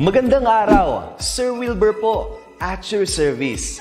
Magandang araw, Sir Wilbur po, at your service.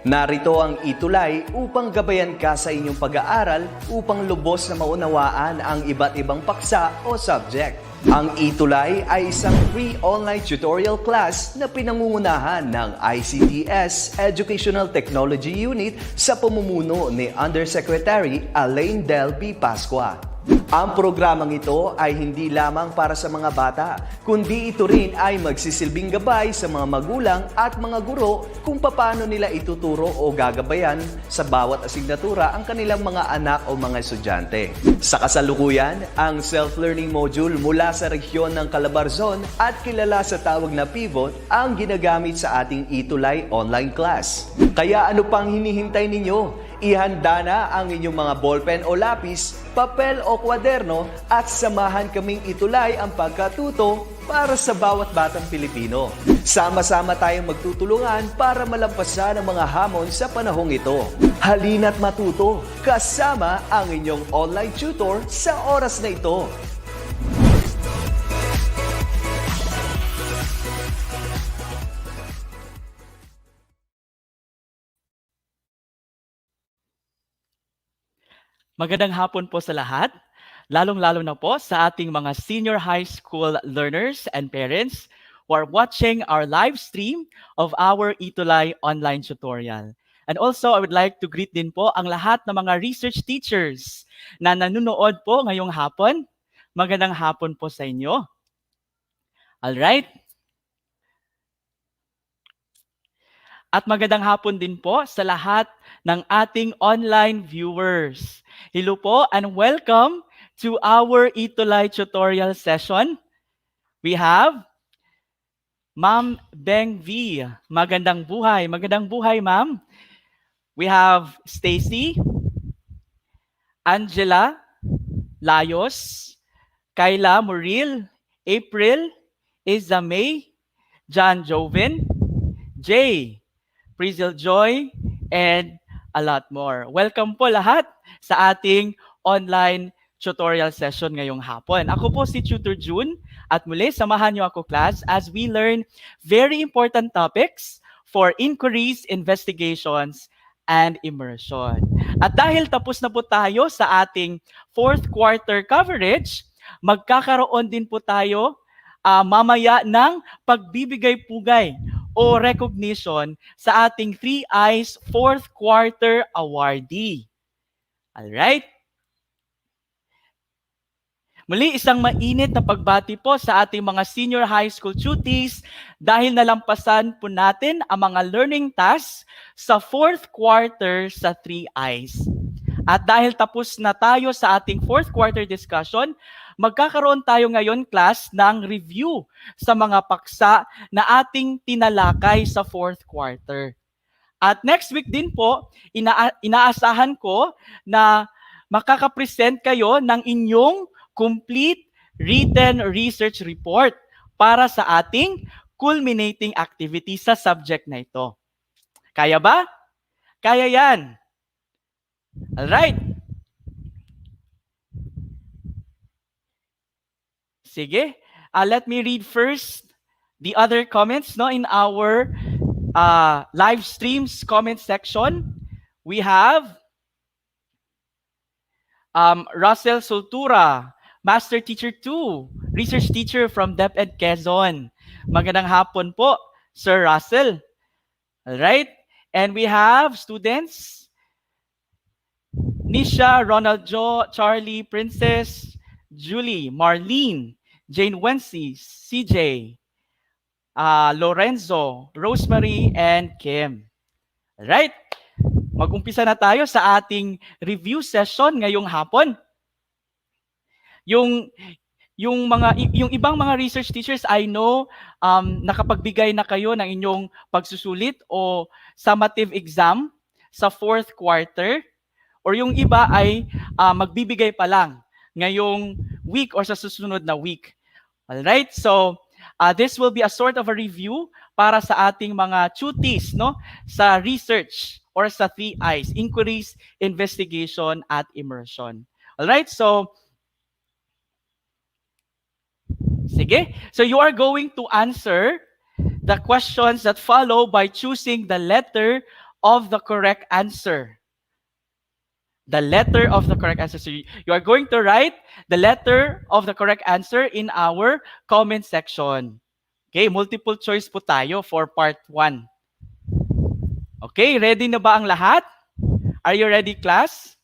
Narito ang ETUlay upang gabayan ka sa inyong pag-aaral upang lubos na maunawaan ang iba't ibang paksa o subject. Ang ETUlay ay isang free online tutorial class na pinangungunahan ng DepEd Educational Technology Unit sa pamumuno ni Undersecretary Elaine Del P. Pascua. Ang programang ito ay hindi lamang para sa mga bata, kundi ito rin ay magsisilbing gabay sa mga magulang at mga guro kung paano nila ituturo o gagabayan sa bawat asignatura ang kanilang mga anak o mga estudyante. Sa kasalukuyan, ang self-learning module mula sa rehiyon ng Calabarzon at kilala sa tawag na pivot ang ginagamit sa ating ETUlay online class. Kaya ano pang hinihintay ninyo? Ihanda na ang inyong mga ballpen o lapis, papel o kwaderno at samahan kaming itulay ang pagkatuto para sa bawat batang Pilipino. Sama-sama tayong magtutulungan para malampasan ang mga hamon sa panahong ito. Halina't matuto kasama ang inyong online tutor sa oras na ito. Magandang hapon po sa lahat, lalong-lalo na po sa ating mga senior high school learners and parents who are watching our live stream of our ETUlay online tutorial. And also, I would like to greet din po ang lahat ng mga research teachers na nanonood po ngayong hapon. Magandang hapon po sa inyo. Alright? At magandang hapon din po sa lahat ng ating online viewers. Hello po and welcome to our ETUlay tutorial session. We have Ma'am Beng V. Magandang buhay. Magandang buhay, Ma'am. We have Stacy, Angela, Layos, Kayla Muril, April, Isa May, John Joven, Jay, Prizel Joy, and a lot more. Welcome po lahat sa ating online tutorial session ngayong hapon. Ako po si Tutor June at muli samahan niyo ako class as we learn very important topics for inquiries, investigations, and immersion. At dahil tapos na po tayo sa ating fourth quarter coverage, magkakaroon din po tayo mamaya ng pagbibigay-pugay o recognition sa ating 3I's fourth quarter awardee. Alright? Muli, isang mainit na pagbati po sa ating mga senior high school tutees dahil nalampasan po natin ang mga learning tasks sa fourth quarter sa 3I's. At dahil tapos na tayo sa ating fourth quarter discussion, magkakaroon tayo ngayon, class, ng review sa mga paksa na ating tinalakay sa fourth quarter. At next week din po, inaasahan ko na makakapresent kayo ng inyong complete written research report para sa ating culminating activity sa subject na ito. Kaya ba? Kaya yan. Alright. Sige. Let me read first the other comments in our live streams comment section. We have Russell Soltura, Master Teacher 2, Research Teacher from DepEd Quezon. Magandang hapon po, Sir Russell. Alright. And we have students, Nisha, Ronald Jo, Charlie, Princess, Julie, Marlene, Jane Wency, CJ, Lorenzo, Rosemary, and Kim. Alright? Mag-umpisa na tayo sa ating review session ngayong hapon. Yung ibang mga research teachers, I know, nakapagbigay na kayo ng inyong pagsusulit o summative exam sa fourth quarter. Or yung iba ay magbibigay pa lang ngayong week or sa susunod na week. Alright? So, this will be a sort of a review para sa ating mga tutees sa research or sa 3I's, inquiries, investigation, at immersion. Alright? So, Sige. So you are going to answer the questions that follow by choosing the letter of the correct answer. The letter of the correct answer. So you are going to write the letter of the correct answer in our comment section. Okay, multiple choice po tayo for part 1. Okay, ready na ba ang lahat? Are you ready, class?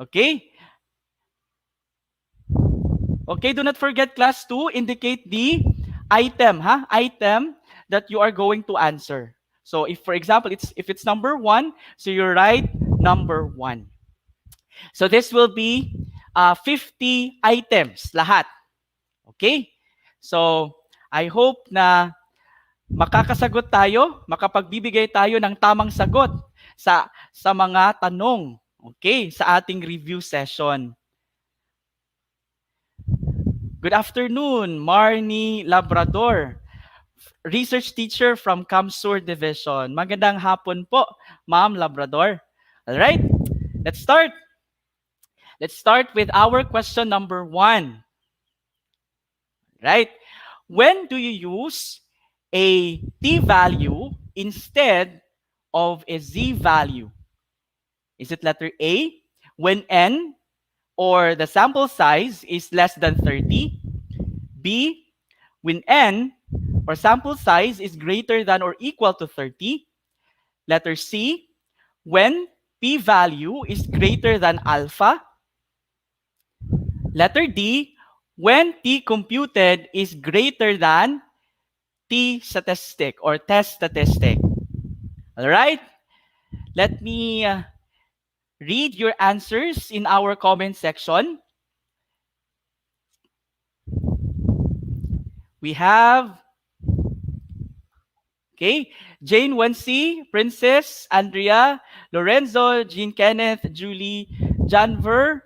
Okay. Okay, do not forget, class, to indicate the item, item that you are going to answer. So if, for example, if it's number 1, so you write number 1. So this will be 50 items lahat. Okay? So I hope na makakasagot tayo, makapagbibigay tayo ng tamang sagot sa mga tanong, okay, sa ating review session. Good afternoon, Marnie Labrador, research teacher from Kamsur Division. Magandang hapon po, Ma'am Labrador. All right, let's start. Let's start with our question number 1. Right? When do you use a t-value instead of a z-value? Is it letter A, when n or the sample size is less than 30? B, when n or sample size is greater than or equal to 30? Letter C, when p-value is greater than alpha? Letter D, when t computed is greater than t statistic or test statistic. All right? Let me read your answers in our comment section. We have, okay, Jane Wency, Princess, Andrea, Lorenzo, Jean Kenneth, Julie, Janver,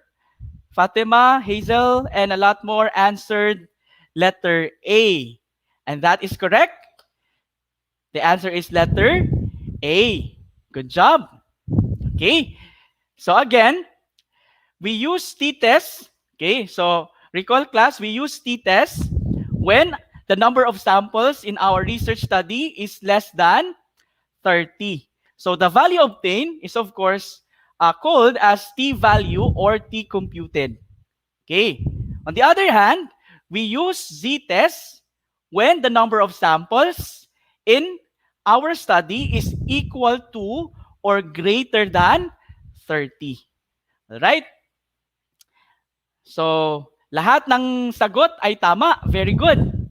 Fatima, Hazel, and a lot more answered letter A. And that is correct. The answer is letter A. Good job. Okay. So again, we use t-test. Okay. So recall, class, we use t-test when the number of samples in our research study is less than 30. So the value obtained is, of course, called as t-value or t-computed. Okay. On the other hand, we use z-test when the number of samples in our study is equal to or greater than 30. Alright? So, lahat ng sagot ay tama. Very good.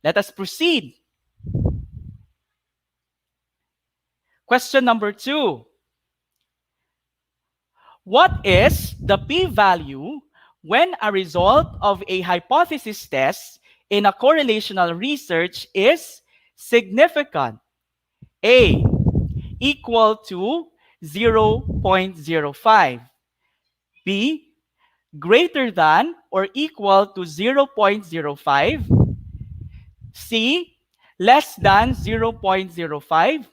Let us proceed. Question number 2. What is the p-value when a result of a hypothesis test in a correlational research is significant? A, equal to 0.05. B, greater than or equal to 0.05. C, less than 0.05.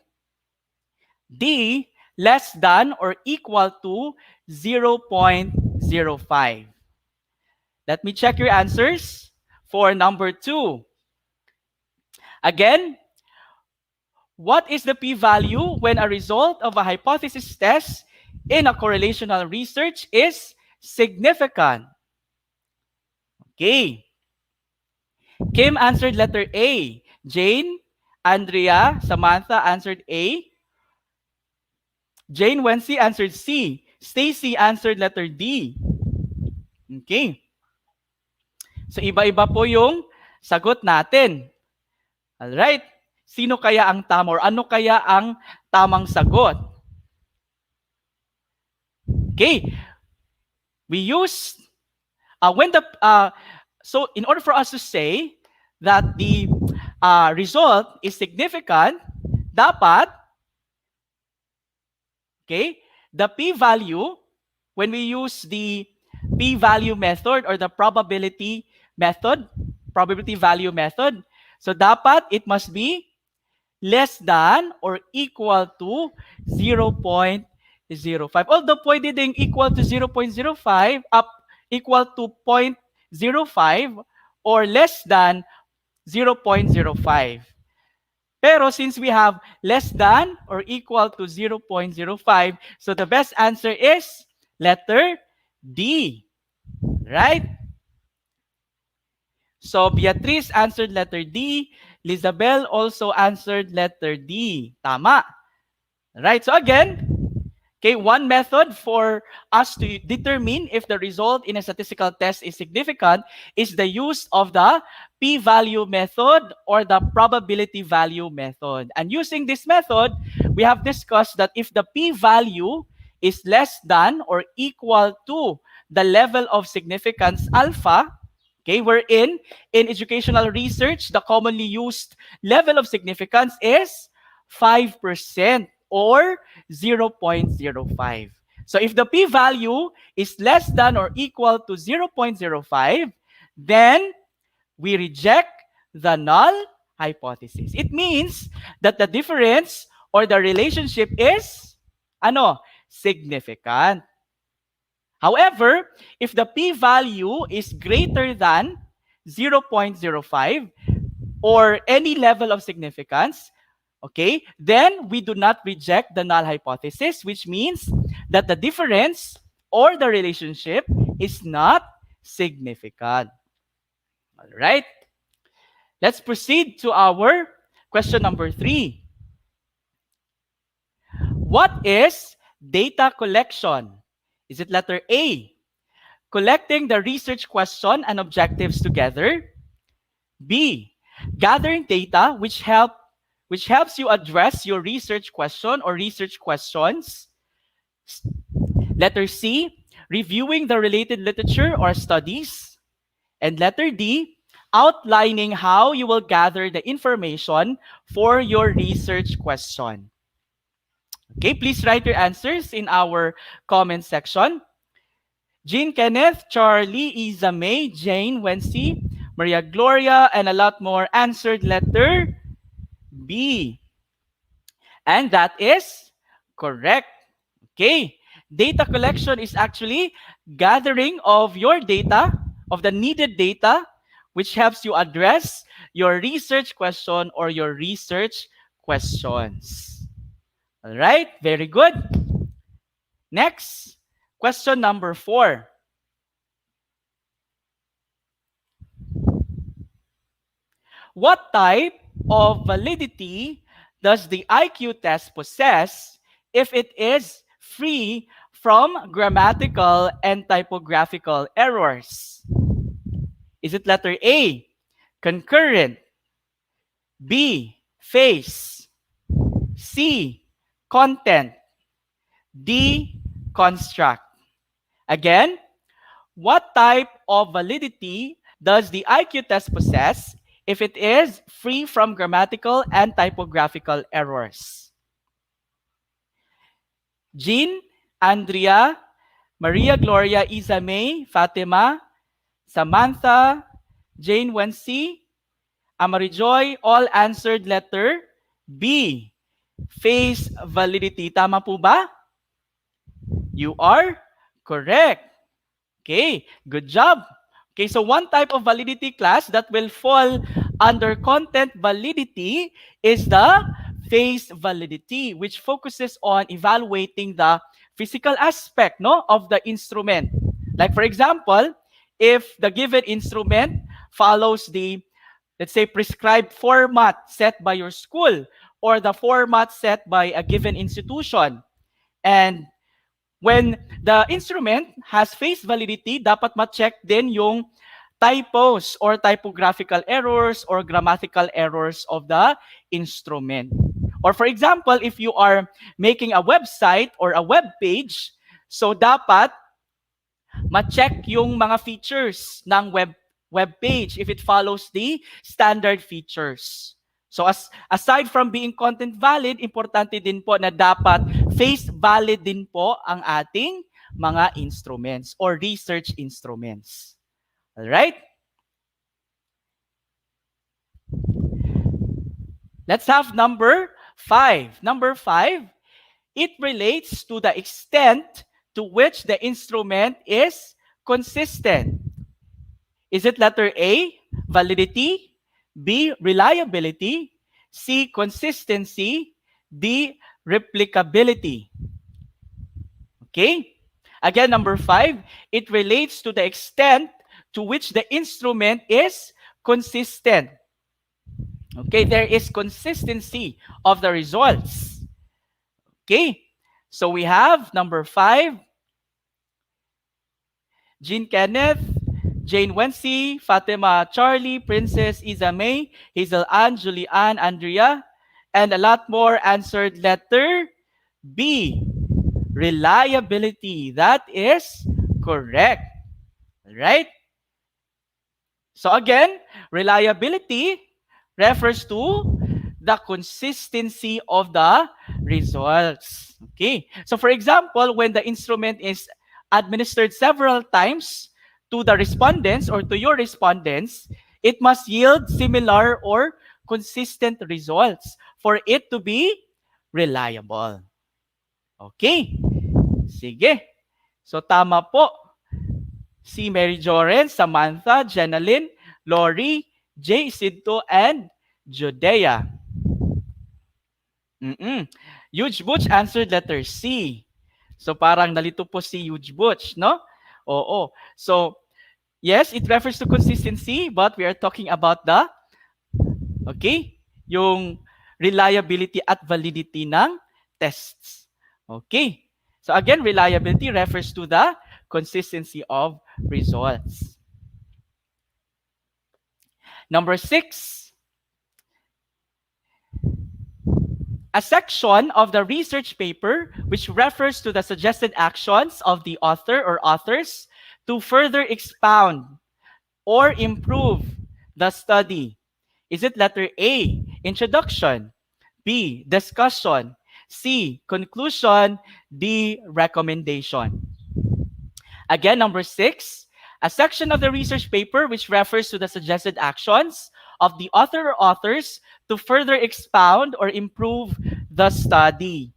D, less than or equal to 0.05. Let me check your answers for number 2. Again, what is the p-value when a result of a hypothesis test in a correlational research is significant? Okay. Kim answered letter A. Jane, Andrea, Samantha answered A. Jane Wency answered C. Stacy answered letter D. Okay. So iba-iba po yung sagot natin. Alright. Sino kaya ang tama or ano kaya ang tamang sagot? Okay. We use so in order for us to say that the result is significant, dapat, okay, the p-value, when we use the p-value method or the probability value method, so dapat it must be less than or equal to 0.05. Although pwede ding equal to 0.05 up equal to 0.05 or less than 0.05. Pero since we have less than or equal to 0.05, so the best answer is letter D, right? So Beatrice answered letter D. Lizabel also answered letter D. Tama. Right, so again, okay, one method for us to determine if the result in a statistical test is significant is the use of the p-value method or the probability value method. And using this method, we have discussed that if the p-value is less than or equal to the level of significance alpha, okay, wherein in educational research, the commonly used level of significance is 5% or 0.05. So if the p-value is less than or equal to 0.05, then we reject the null hypothesis. It means that the difference or the relationship is significant. However, if the p-value is greater than 0.05 or any level of significance, okay, then we do not reject the null hypothesis, which means that the difference or the relationship is not significant. All right. Let's proceed to our question number 3. What is data collection? Is it letter A, collecting the research question and objectives together? B, gathering data which helps you address your research question or research questions? Letter C, reviewing the related literature or studies? And letter D, outlining how you will gather the information for your research question. Okay, please write your answers in our comment section. Jean Kenneth, Charlie, Isa May, Jane, Wency, Maria Gloria, and a lot more answered letter B. And that is correct. Okay, data collection is actually gathering of your data, of the needed data, which helps you address your research question or your research questions. All right, very good. Next, question number 4. What type of validity does the IQ test possess if it is free from grammatical and typographical errors? Is it letter A, concurrent, B, face, C, content, D, construct? Again, what type of validity does the IQ test possess if it is free from grammatical and typographical errors? Jean, Andrea, Maria Gloria, Isa May, Fatima, Samantha, Jane Wency, Amarijoy, all answered letter B, face validity. Tama po ba? You are correct. Okay, good job. Okay, so one type of validity class that will fall under content validity is the face validity, which focuses on evaluating the physical aspect of the instrument. Like for example, if the given instrument follows the, let's say, prescribed format set by your school or the format set by a given institution, and when the instrument has face validity, dapat ma-check din yung typos or typographical errors or grammatical errors of the instrument. Or for example, if you are making a website or a web page, so dapat ma-check yung mga features ng web page if it follows the standard features. So aside from being content valid, importante din po na dapat face valid din po ang ating mga instruments or research instruments. All right? Let's have number 5. Number 5, it relates to the extent to which the instrument is consistent? Is it letter A, validity, B, reliability, C, consistency, D, replicability? Okay? Again, number 5, it relates to the extent to which the instrument is consistent. Okay, there is consistency of the results. Okay, so we have number 5, Jean Kenneth, Jane Wency, Fatima Charlie, Princess Isa May, Hazel Ann, Julie Ann, Andrea, and a lot more answered letter B, reliability. That is correct. Right? So again, reliability refers to the consistency of the results. Okay. So for example, when the instrument is administered several times to the respondents or to your respondents, it must yield similar or consistent results for it to be reliable. Okay. Sige. So tama po si Mary Joren, Samantha, Jenalyn, Lori, Jay Isidto, and Judea. Huge Butch answered letter C. So parang nalito po si Huge Butch, no? Oo. So, yes, it refers to consistency, but we are talking about the, okay, yung reliability at validity ng tests. Okay. So again, reliability refers to the consistency of results. Number 6, a section of the research paper which refers to the suggested actions of the author or authors to further expound or improve the study. Is it letter A, introduction, B, discussion, C, conclusion, D, recommendation? Again, number 6, a section of the research paper which refers to the suggested actions of the author or authors to further expound or improve the study.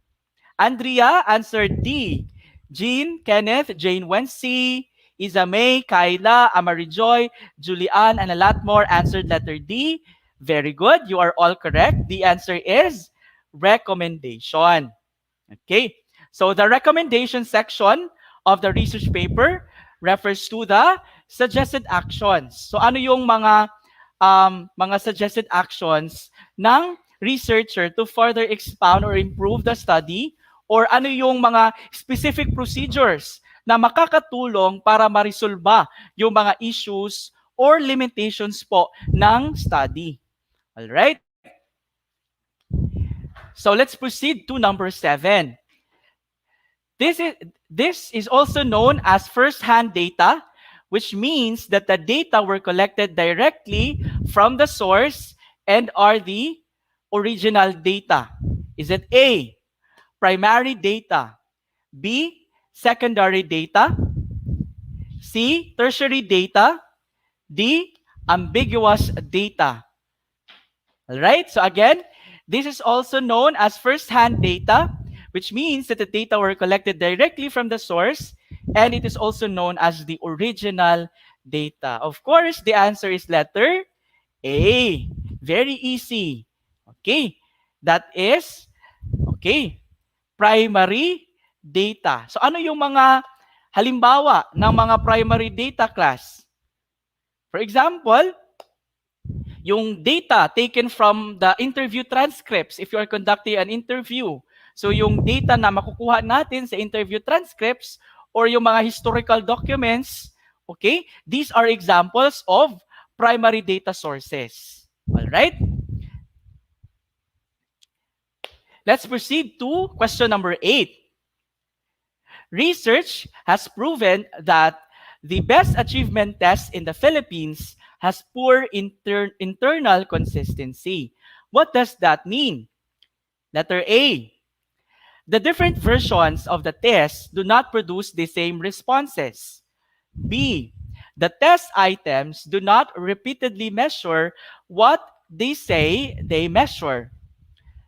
Andrea answered D. Jean, Kenneth, Jane Wency, Isa May, Kyla, Amarijoy, Julian, and a lot more answered letter D. Very good. You are all correct. The answer is recommendation. Okay. So the recommendation section of the research paper refers to the suggested actions. So ano yung mga suggested actions ng researcher to further expound or improve the study, or ano yung mga specific procedures na makakatulong para marisolba yung mga issues or limitations po ng study. All right? So let's proceed to number 7. This is also known as first-hand data, which means that the data were collected directly from the source and are the original data. Is it A, primary data, B, secondary data, C, tertiary data, D, ambiguous data? All right, so again, this is also known as first-hand data, which means that the data were collected directly from the source, and it is also known as the original data. Of course, the answer is letter A. Very easy. Okay, that is, okay, primary data. So ano yung mga halimbawa ng mga primary data class? For example, yung data taken from the interview transcripts if you are conducting an interview. So yung data na makukuha natin sa interview transcripts or yung mga historical documents, okay, these are examples of primary data sources. All right? Let's proceed to question number 8. Research has proven that the best achievement test in the Philippines has poor internal consistency. What does that mean? Letter A, the different versions of the test do not produce the same responses. B, the test items do not repeatedly measure what they say they measure.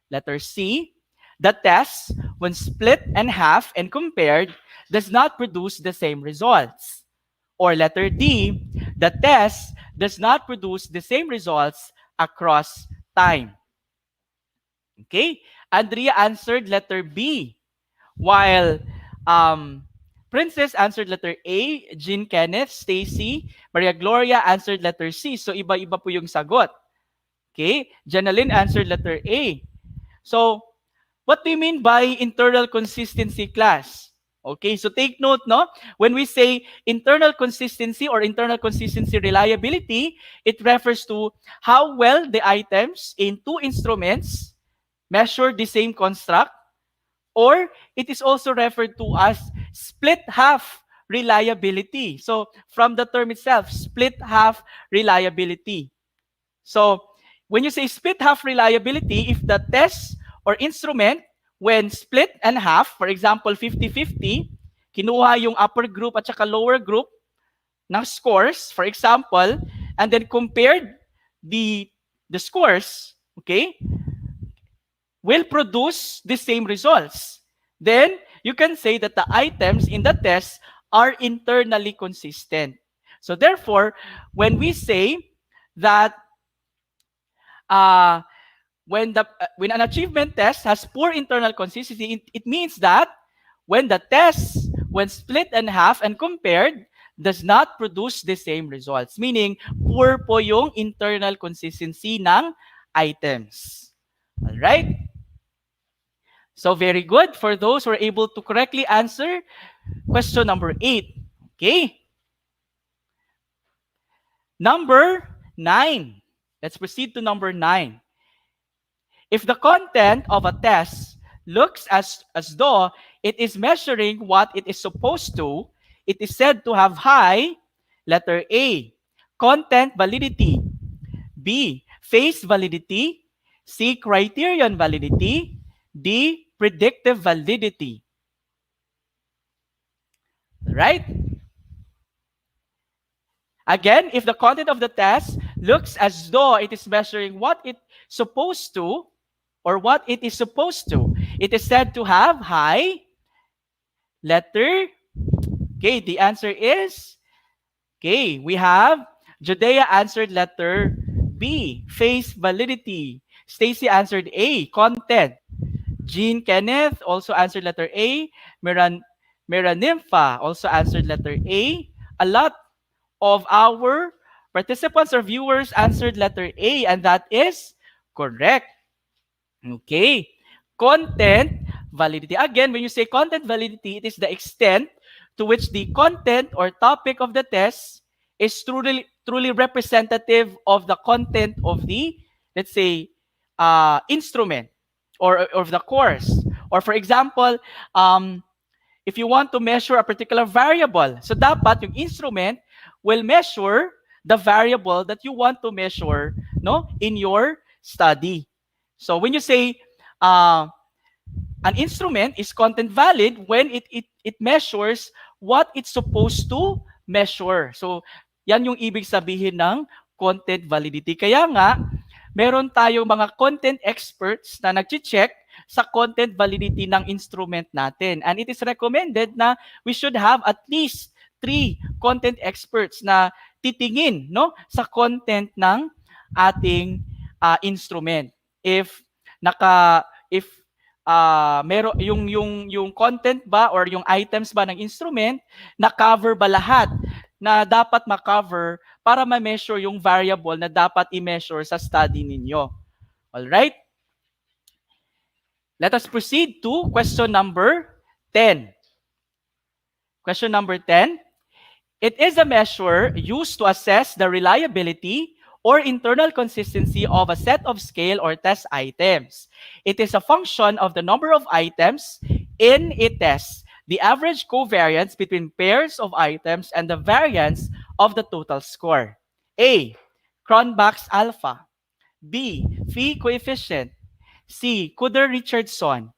Letter C, the test, when split in half and compared, does not produce the same results. Or letter D, the test does not produce the same results across time. Okay? Andrea answered letter B, while Princess answered letter A, Jean Kenneth, Stacy, Maria Gloria answered letter C. So iba-iba po yung sagot. Okay? Janalyn answered letter A. So, what do you mean by internal consistency, class? Okay, so take note, no? When we say internal consistency or internal consistency reliability, it refers to how well the items in two instruments measure the same construct, or it is also referred to as split half reliability. So, from the term itself, split half reliability. So, when you say split half reliability, if the test or instrument, when split and half, for example, 50-50, kinuha yung upper group at saka lower group ng scores, for example, and then compared the scores, okay, will produce the same results. Then, you can say that the items in the test are internally consistent. So, therefore, when we say that when an achievement test has poor internal consistency, it means that when the test, when split in half and compared, does not produce the same results. Meaning, poor po yung internal consistency ng items. Alright? So, very good for those who are able to correctly answer question number 8. Okay? Number 9. Let's proceed to number 9. If the content of a test looks as though it is measuring what it is supposed to, it is said to have high, letter A, content validity, B, phase validity, C, criterion validity, D, predictive validity. Right? Again, if the content of the test looks as though it is measuring what it's supposed to, or what it is supposed to, it is said to have high, letter, okay, the answer is, okay, we have Judea answered letter B, phase validity. Stacy answered A, content. Jean Kenneth also answered letter A. Nympha also answered letter A. A lot of our participants or viewers answered letter A, and that is correct. Okay. Content validity. Again, when you say content validity, it is the extent to which the content or topic of the test is truly representative of the content of the, let's say, instrument or of the course. Or for example, if you want to measure a particular variable, so dapat yung instrument will measure the variable that you want to measure, no, in your study. So when you say an instrument is content valid when it measures what it's supposed to measure. So yan yung ibig sabihin ng content validity. Kaya nga, meron tayong mga content experts na nag-check sa content validity ng instrument natin. And it is recommended na we should have at least 3 content experts na titingin, no, sa content ng ating instrument. If meron yung content ba or yung items ba ng instrument na cover ba lahat na dapat ma-cover para ma-measure yung variable na dapat i-measure sa study ninyo. All right? Let us proceed to question number 10. Question number 10. It is a measure used to assess the reliability or internal consistency of a set of scale or test items. It is a function of the number of items in a test, the average covariance between pairs of items, and the variance of the total score. A, Cronbach's alpha. B, phi coefficient. C, Kuder-Richardson.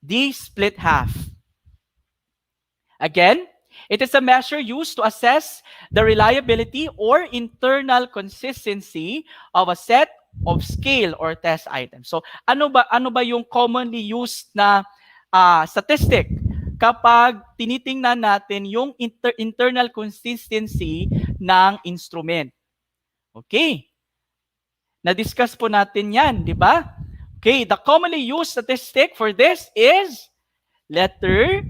D, split half. Again, it is a measure used to assess the reliability or internal consistency of a set of scale or test items. So, ano ba yung commonly used na statistic kapag tinitingnan natin yung internal consistency ng instrument. Okay. Na-discuss po natin yan, di ba? Okay, the commonly used statistic for this is letter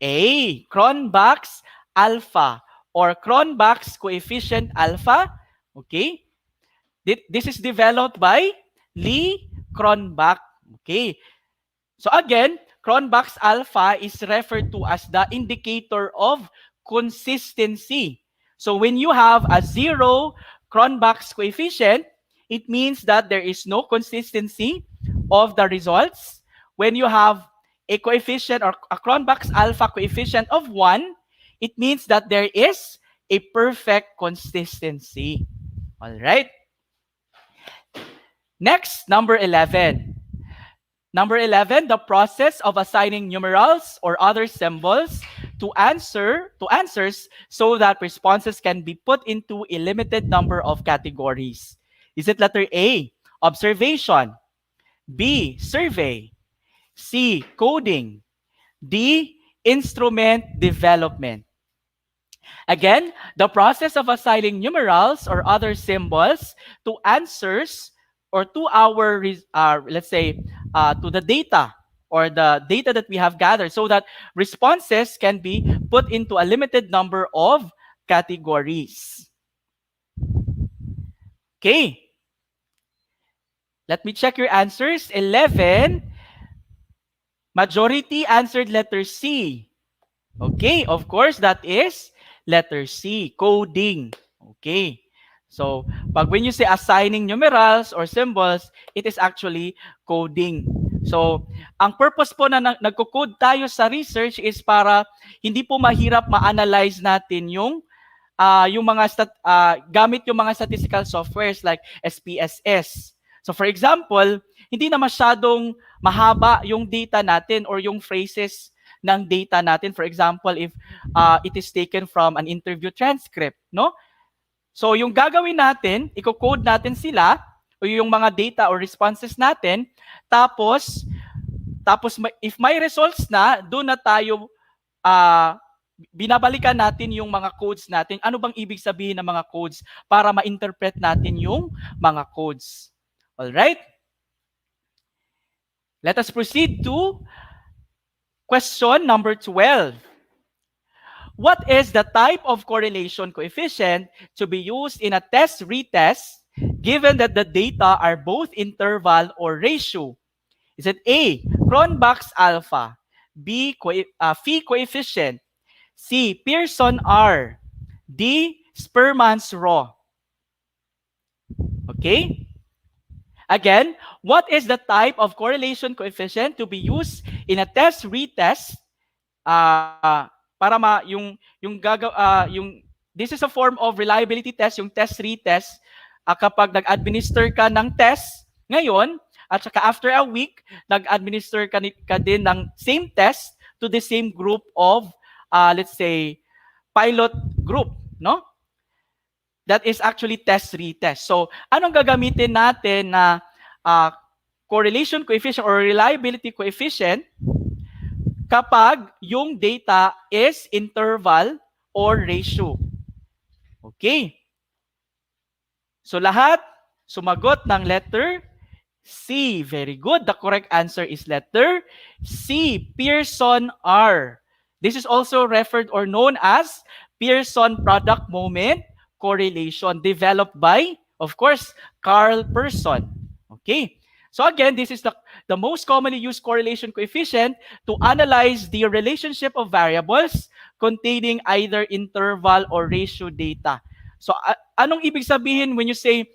A, Cronbach's alpha or Cronbach's coefficient alpha. Okay? This is developed by Lee Cronbach. Okay. So again, Cronbach's alpha is referred to as the indicator of consistency. So when you have a 0 Cronbach's coefficient, it means that there is no consistency of the results. When you have a coefficient or a Cronbach's alpha coefficient of 1, it means that there is a perfect consistency. All right. Next, number 11. Number 11, the process of assigning numerals or other symbols to answers so that responses can be put into a limited number of categories. Is it letter A, observation, B, survey, C, coding, D, instrument development? Again, the process of assigning numerals or other symbols to answers or to our, let's say, to the data or the data that we have gathered so that responses can be put into a limited number of categories. Okay. Let me check your answers. 11. Majority answered letter C. Okay, of course, that is letter C, coding. Okay. So, when you say assigning numerals or symbols, it is actually coding. So, ang purpose po na nagko-code tayo sa research is para hindi po mahirap ma-analyze natin yung mga gamit yung mga statistical softwares like SPSS. So, for example, hindi na masyadong mahaba yung data natin or yung phrases ng data natin. For example, if it is taken from an interview transcript, no? So, yung gagawin natin, i-code natin sila, o yung mga data or responses natin, tapos if may results na, doon na tayo, binabalikan natin yung mga codes natin. Ano bang ibig sabihin ng mga codes para ma-interpret natin yung mga codes? Alright? Let us proceed to question number 12. What is the type of correlation coefficient to be used in a test-retest given that the data are both interval or ratio? Is it A, Cronbach's alpha, B, phi coefficient, C, Pearson R, D, Spearman's rho? Okay? Again, what is the type of correlation coefficient to be used in a test-retest para this is a form of reliability test, yung test-retest, kapag nag-administer ka ng test ngayon, at saka after a week, nag-administer ka din ng same test to the same group of, let's say, pilot group, no? That is actually test-retest. So, anong gagamitin natin na correlation coefficient or reliability coefficient kapag yung data is interval or ratio? Okay. So, lahat sumagot ng letter C. Very good. The correct answer is letter C, Pearson R. This is also referred or known as Pearson product moment correlation, developed by, of course, Carl Pearson. Okay. So again, this is the most commonly used correlation coefficient to analyze the relationship of variables containing either interval or ratio data. So anong ibig sabihin when you say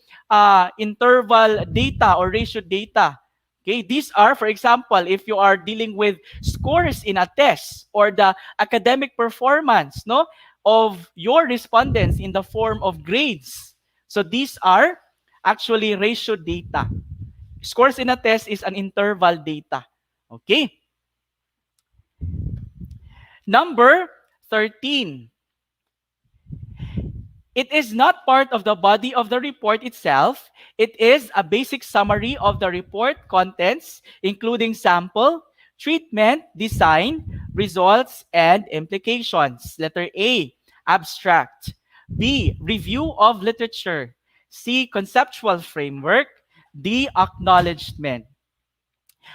interval data or ratio data? Okay, these are, for example, if you are dealing with scores in a test or the academic performance, no, of your respondents in the form of grades. So these are actually ratio data. Scores in a test is an interval data. Okay. Number 13. It is not part of the body of the report itself. It is a basic summary of the report contents, including sample, treatment, design, results and implications. Letter A, abstract. B, review of literature. C, conceptual framework. D, acknowledgement.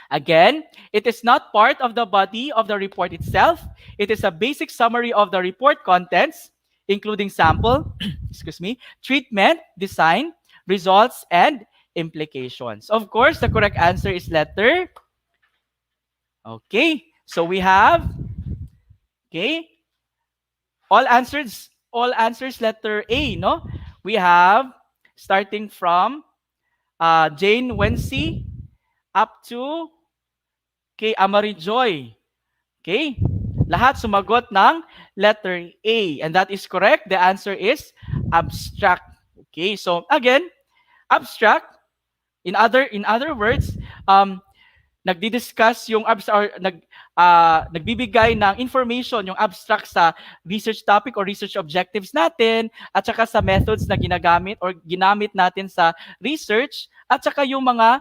Again, it is not part of the body of the report itself. It is a basic summary of the report contents, including sample, excuse me, treatment, design, results, and implications. Of course, the correct answer is letter. Okay, so we have, okay, all answers letter A, no? We have, starting from Jane Wency up to kay Amari Joy. Okay? Lahat sumagot ng letter A. And that is correct. The answer is abstract. Okay? So again, abstract, in other words, nagdi-discuss yung nagbibigay ng information yung abstract sa research topic or research objectives natin, at saka sa methods na ginagamit or ginamit natin sa research, at saka yung mga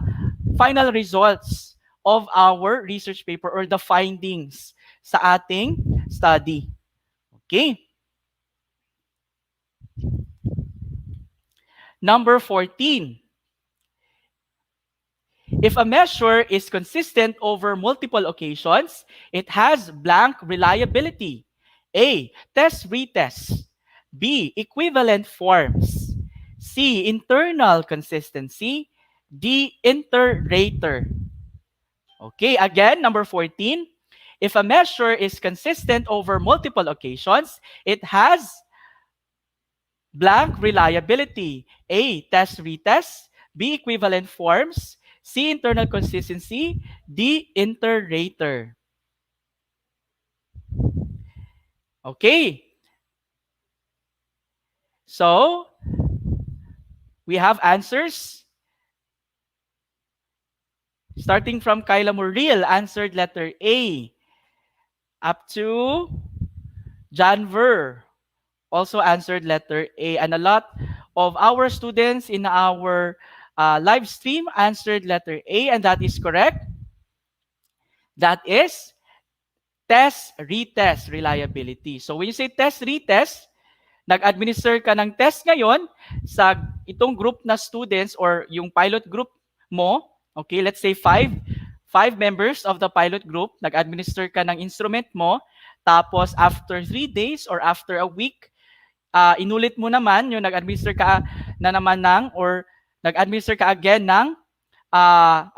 final results of our research paper or the findings sa ating study. Okay? Number 14. If a measure is consistent over multiple occasions, it has blank reliability. A, test-retest. B, equivalent forms. C, internal consistency. D, inter-rater. Okay, again, number 14. If a measure is consistent over multiple occasions, it has blank reliability. A, test-retest. B, equivalent forms. C, internal consistency. D, inter-rater. Okay. So, we have answers. Starting from Kyla Muriel, answered letter A. Up to John Ver, also answered letter A. And a lot of our students in our live stream answered letter A, and that is correct. That is test-retest reliability. So when you say test-retest, nag-administer ka ng test ngayon sa itong group na students or yung pilot group mo, okay, let's say five members of the pilot group, nag-administer ka ng instrument mo, tapos after 3 days or after a week, inulit mo naman yung nag-administer ka na naman ng or nag-administer ka again ng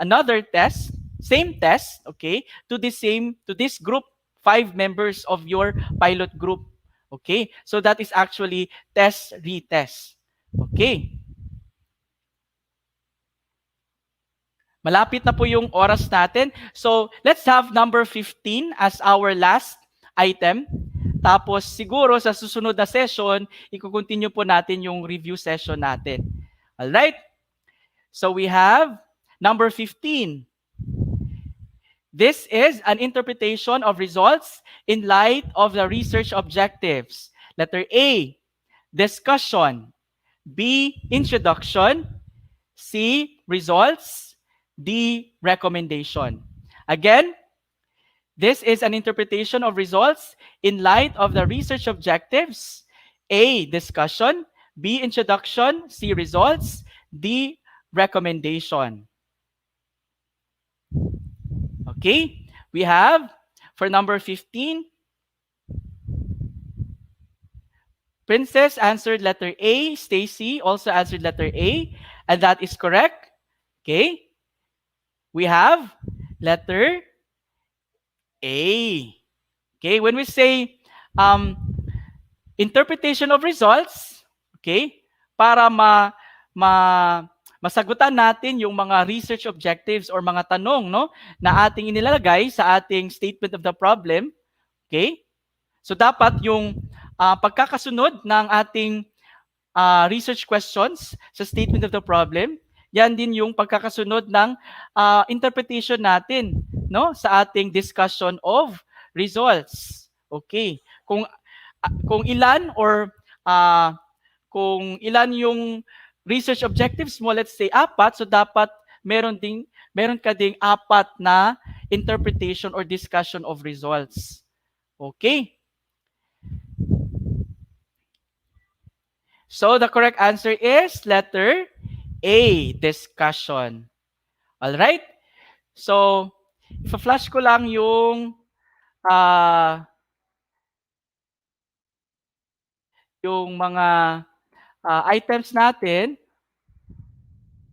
another test, same test, okay, to this group, 5 members of your pilot group. Okay? So that is actually test-retest. Okay? Malapit na po yung oras natin. So, let's have number 15 as our last item. Tapos, siguro sa susunod na session, i-continue po natin yung review session natin. Alright? So, we have number 15. This is an interpretation of results in light of the research objectives. Letter A, discussion. B, introduction. C, results. D, recommendation. Again, this is an interpretation of results in light of the research objectives. A, discussion. B, introduction. C, results. D, recommendation. Okay, we have for number 15, Princess answered letter A, Stacy also answered letter A, and that is correct. Okay, we have letter A. Okay, when we say interpretation of results, okay, para masagutan natin yung mga research objectives or mga tanong, no, na ating inilalagay sa ating statement of the problem. Okay? So dapat yung pagkakasunod ng ating research questions sa statement of the problem, yan din yung pagkakasunod ng interpretation natin, no, sa ating discussion of results. Okay? Kung ilan or kung ilan yung research objectives mo, let's say 4, so dapat meron ka ding 4 na interpretation or discussion of results. Okay. So the correct answer is letter A, discussion. All right? So, i-flash ko lang ah, yung mga items natin,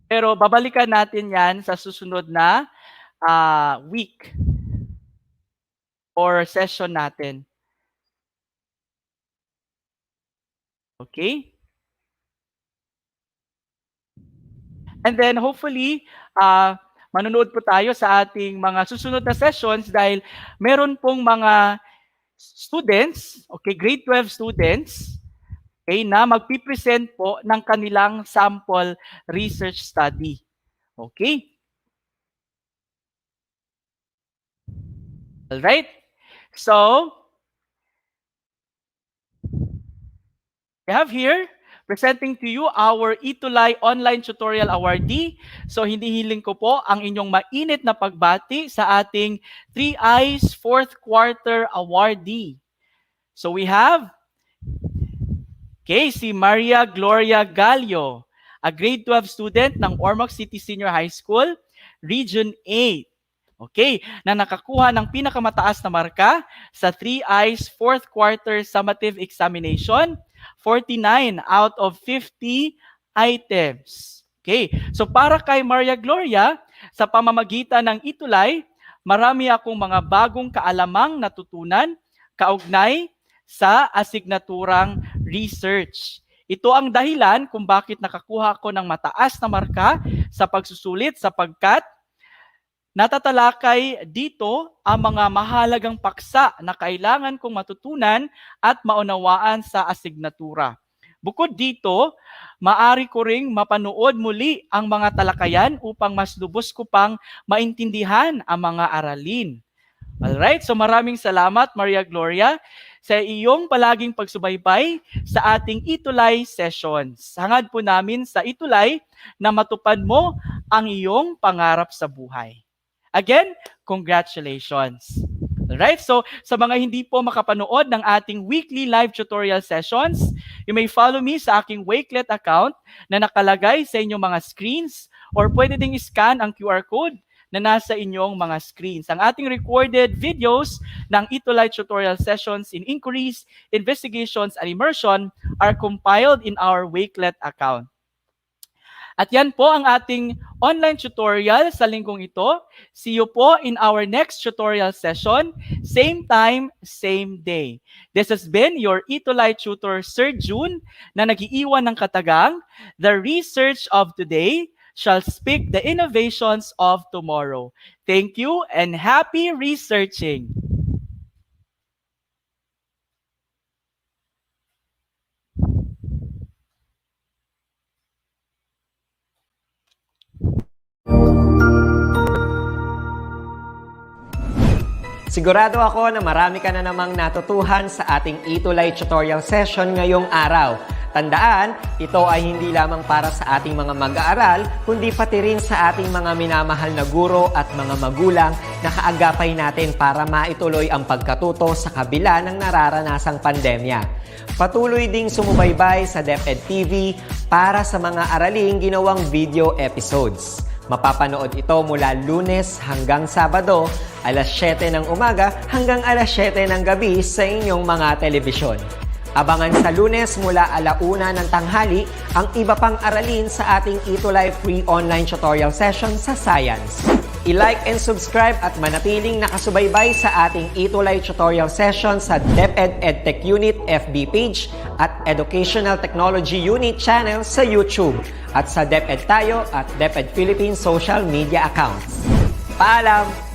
pero babalikan natin yan sa susunod na week or session natin. Okay? And then hopefully, manonood po tayo sa ating mga susunod na sessions dahil meron pong mga students, okay, grade 12 students, okay, na magpipresent po ng kanilang sample research study. Okay? All right? So, we have here presenting to you our ETUlay Online Tutorial Awardee. So, hinihiling ko po ang inyong mainit na pagbati sa ating 3 Eyes 4th Quarter Awardee. So, we have si Maria Gloria Gallo, a grade 12 student ng Ormoc City Senior High School, Region 8. Okay, na nakakuha ng pinakamataas na marka sa 3 Eyes 4th Quarter Summative Examination, 49 out of 50 items. Okay, so para kay Maria Gloria, sa pamamagitan ng ETUlay, marami akong mga bagong kaalamang natutunan kaugnay sa asignaturang research. Ito ang dahilan kung bakit nakakuha ako ng mataas na marka sa pagsusulit sapagkat natatalakay dito ang mga mahalagang paksa na kailangan kong matutunan at maunawaan sa asignatura. Bukod dito, maari ko ring mapanood muli ang mga talakayan upang mas lubos ko pang maintindihan ang mga aralin. Alright, so maraming salamat Maria Gloria sa iyong palaging pagsubaybay sa ating ETUlay sessions. Hangad po namin sa ETUlay na matupad mo ang iyong pangarap sa buhay. Again, congratulations. Alright, so sa mga hindi po makapanood ng ating weekly live tutorial sessions, you may follow me sa aking Wakelet account na nakalagay sa inyong mga screens or pwede ding scan ang QR code na nasa inyong mga screens. Ang ating recorded videos ng ETUlay tutorial sessions in inquiries, investigations, and immersion are compiled in our Wakelet account. At yan po ang ating online tutorial sa linggong ito. See you po in our next tutorial session, same time, same day. This has been your ETUlay tutor, Sir June, na nag-iiwan ng katagang, the research of today shall speak the innovations of tomorrow. Thank you and happy researching! Sigurado ako na marami ka na namang natutuhan sa ating ETUlay tutorial session ngayong araw. Tandaan, ito ay hindi lamang para sa ating mga mag-aaral, kundi pati rin sa ating mga minamahal na guro at mga magulang na kaagapay natin para maituloy ang pagkatuto sa kabila ng nararanasang pandemya. Patuloy ding sumubaybay sa DepEd TV para sa mga araling ginawang video episodes. Mapapanood ito mula Lunes hanggang Sabado, alas 7 ng umaga hanggang alas 7 ng gabi sa inyong mga telebisyon. Abangan sa Lunes mula 1:00 ng tanghali ang iba pang aralin sa ating ETUlay free online tutorial session sa Science. I-like and subscribe at manatiling nakasubaybay sa ating ETUlay tutorial session sa DepEd Edtech Unit FB page at Educational Technology Unit channel sa YouTube at sa DepEd Tayo at DepEd Philippines social media accounts. Paalam!